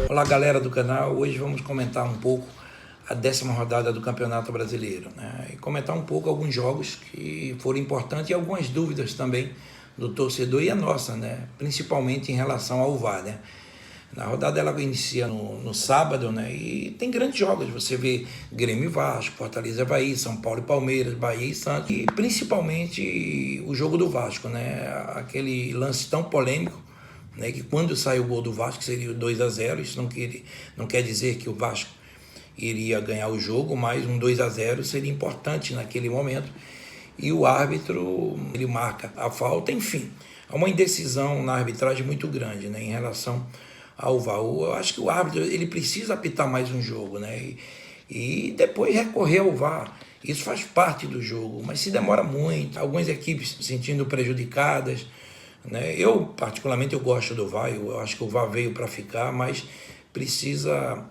Olá galera do canal, hoje vamos comentar um pouco a 10ª rodada do Campeonato Brasileiro, né? E comentar um pouco alguns jogos que foram importantes e algumas dúvidas também do torcedor e a nossa, né? Principalmente em relação ao VAR, né? Na rodada ela inicia no sábado, né? E tem grandes jogos, você vê Grêmio e Vasco, Fortaleza e Avaí, São Paulo e Palmeiras, Bahia e Santos, e principalmente o jogo do Vasco, né? Aquele lance tão polêmico, né, que quando sai o gol do Vasco seria o 2-0, isso não quer dizer que o Vasco iria ganhar o jogo, mas um 2-0 seria importante naquele momento, e o árbitro ele marca a falta, enfim, há uma indecisão na arbitragem muito grande, né, em relação ao VAR. Eu acho que o árbitro ele precisa apitar mais um jogo, né, e depois recorrer ao VAR. Isso faz parte do jogo, mas se demora muito, algumas equipes se sentindo prejudicadas, né? Eu, particularmente, eu gosto do VAR, eu acho que o VAR veio para ficar, mas precisa,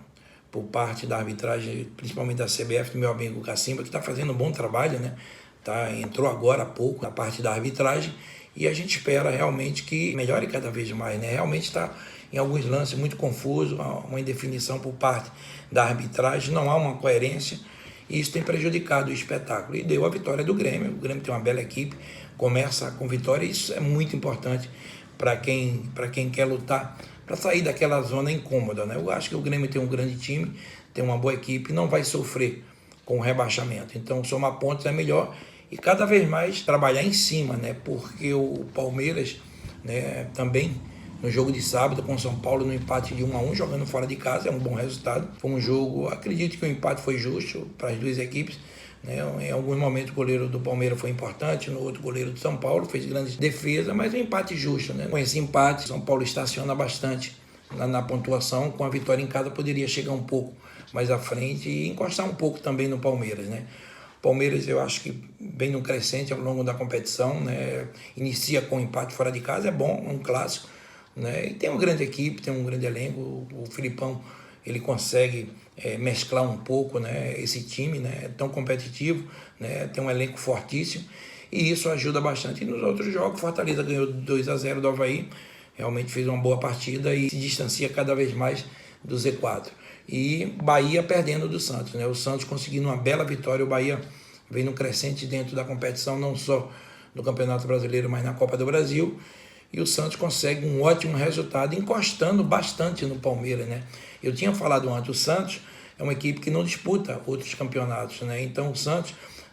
por parte da arbitragem, principalmente da CBF, do meu amigo Cacimba, que está fazendo um bom trabalho, né? Entrou agora há pouco na parte da arbitragem, e a gente espera realmente que melhore cada vez mais, né? Realmente está em alguns lances muito confuso, uma indefinição por parte da arbitragem, não há uma coerência, e isso tem prejudicado o espetáculo. E deu a vitória do Grêmio. O Grêmio tem uma bela equipe, começa com vitória, e isso é muito importante para quem quer lutar, para sair daquela zona incômoda, né? Eu acho que o Grêmio tem um grande time, tem uma boa equipe, não vai sofrer com o rebaixamento. Então, somar pontos é melhor e cada vez mais trabalhar em cima, né? Porque o Palmeiras, né, também no jogo de sábado com o São Paulo, no empate de 1-1, jogando fora de casa, é um bom resultado. Foi um jogo, acredito que o empate foi justo para as duas equipes, né? Em alguns momentos o goleiro do Palmeiras foi importante, no outro goleiro do São Paulo fez grandes defesas, mas um empate justo, né? Com esse empate, o São Paulo estaciona bastante na pontuação, com a vitória em casa poderia chegar um pouco mais à frente e encostar um pouco também no Palmeiras, né? Palmeiras eu acho que vem num crescente ao longo da competição, né? Inicia com um empate fora de casa, é bom, é um clássico, né? E tem uma grande equipe, tem um grande elenco, o Filipão ele consegue mesclar um pouco, né, esse time, né, tão competitivo, né, tem um elenco fortíssimo e isso ajuda bastante. E nos outros jogos, Fortaleza ganhou 2-0 do Avaí, realmente fez uma boa partida e se distancia cada vez mais do Z4. E Bahia perdendo do Santos, né, o Santos conseguindo uma bela vitória, o Bahia vem no crescente dentro da competição, não só no Campeonato Brasileiro, mas na Copa do Brasil. E o Santos consegue um ótimo resultado, encostando bastante no Palmeiras, né? Eu tinha falado antes, o Santos é uma equipe que não disputa outros campeonatos, né? Então o Santos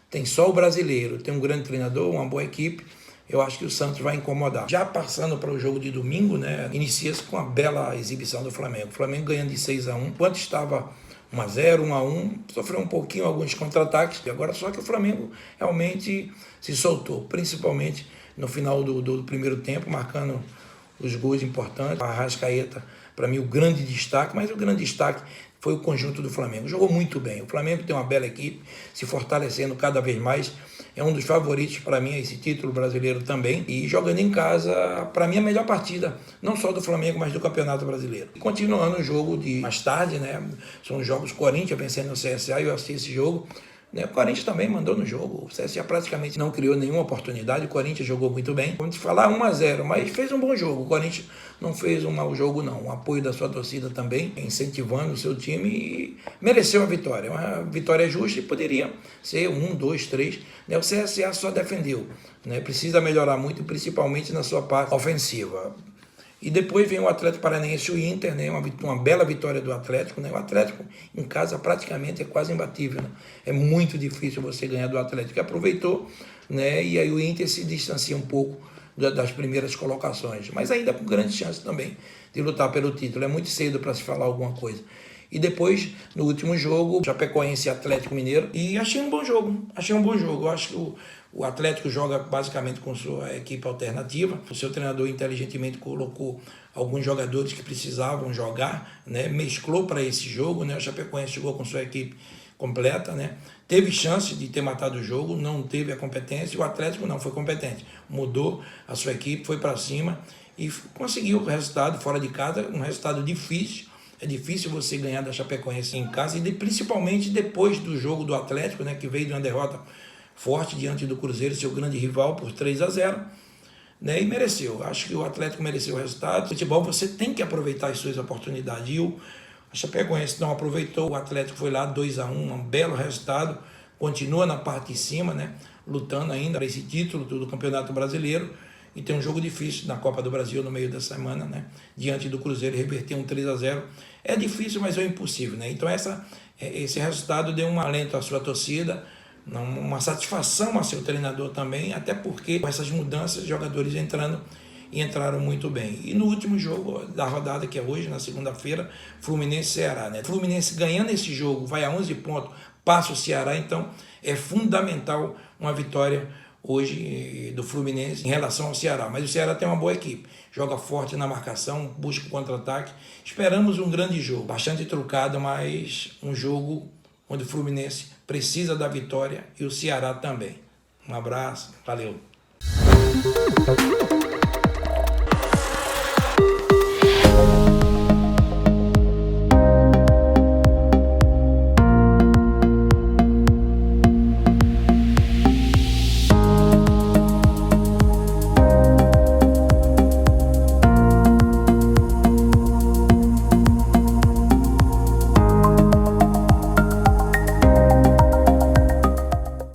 tem só o brasileiro, tem um grande treinador, uma boa equipe. Eu acho que o Santos vai incomodar. Já passando para o jogo de domingo, né? Inicia-se com uma bela exibição do Flamengo. O Flamengo ganhando de 6-1, enquanto estava 1-0, 1-1, sofreu um pouquinho alguns contra-ataques, e agora só que o Flamengo realmente se soltou, principalmente no final do primeiro tempo, marcando os gols importantes. A Arrascaeta, para mim, o grande destaque, mas o grande destaque foi o conjunto do Flamengo. Jogou muito bem. O Flamengo tem uma bela equipe, se fortalecendo cada vez mais. É um dos favoritos para mim, esse título brasileiro também. E jogando em casa, para mim, a melhor partida, não só do Flamengo, mas do Campeonato Brasileiro. E continuando o jogo de mais tarde, né? São os jogos Corinthians vencendo o CSA, e eu assisti esse jogo. O Corinthians também mandou no jogo, o CSA praticamente não criou nenhuma oportunidade, o Corinthians jogou muito bem. Vamos falar 1-0, mas fez um bom jogo, o Corinthians não fez um mau jogo não, o apoio da sua torcida também, incentivando o seu time e mereceu a vitória, uma vitória justa e poderia ser 1, 2, 3, né? O CSA só defendeu, né? Precisa melhorar muito, principalmente na sua parte ofensiva. E depois vem o Atlético Paranaense e o Inter, né? Uma bela vitória do Atlético, né? O Atlético em casa praticamente é quase imbatível, né? É muito difícil você ganhar do Atlético, que aproveitou, né? E aí o Inter se distancia um pouco das primeiras colocações, mas ainda com grande chance também de lutar pelo título. É muito cedo para se falar alguma coisa. E depois, no último jogo, Chapecoense e Atlético Mineiro, e achei um bom jogo, Eu acho que o Atlético joga basicamente com sua equipe alternativa. O seu treinador inteligentemente colocou alguns jogadores que precisavam jogar, né? Mesclou para esse jogo, né? O Chapecoense jogou com sua equipe completa, né? Teve chance de ter matado o jogo, não teve a competência. O Atlético não foi competente, mudou a sua equipe, foi para cima e conseguiu o resultado fora de casa, um resultado difícil. É difícil você ganhar da Chapecoense em casa, e principalmente depois do jogo do Atlético, né, que veio de uma derrota forte diante do Cruzeiro, seu grande rival, por 3-0. né? E mereceu. Acho que o Atlético mereceu o resultado. No futebol você tem que aproveitar as suas oportunidades. E o Chapecoense não aproveitou, o Atlético foi lá 2-1, um belo resultado. Continua na parte de cima, né? Lutando ainda para esse título do Campeonato Brasileiro. E tem um jogo difícil na Copa do Brasil no meio da semana, né? Diante do Cruzeiro, reverter um 3-0. É difícil, mas é impossível, né? Então esse resultado deu um alento à sua torcida, uma satisfação ao seu treinador também, até porque com essas mudanças, os jogadores entraram muito bem. E no último jogo da rodada, que é hoje, na segunda-feira, Fluminense e Ceará, né? Fluminense ganhando esse jogo, vai a 11 pontos, passa o Ceará, então é fundamental uma vitória hoje do Fluminense em relação ao Ceará. Mas o Ceará tem uma boa equipe, joga forte na marcação, busca o contra-ataque. Esperamos um grande jogo, bastante trucado, mas um jogo onde o Fluminense precisa da vitória e o Ceará também. Um abraço, valeu.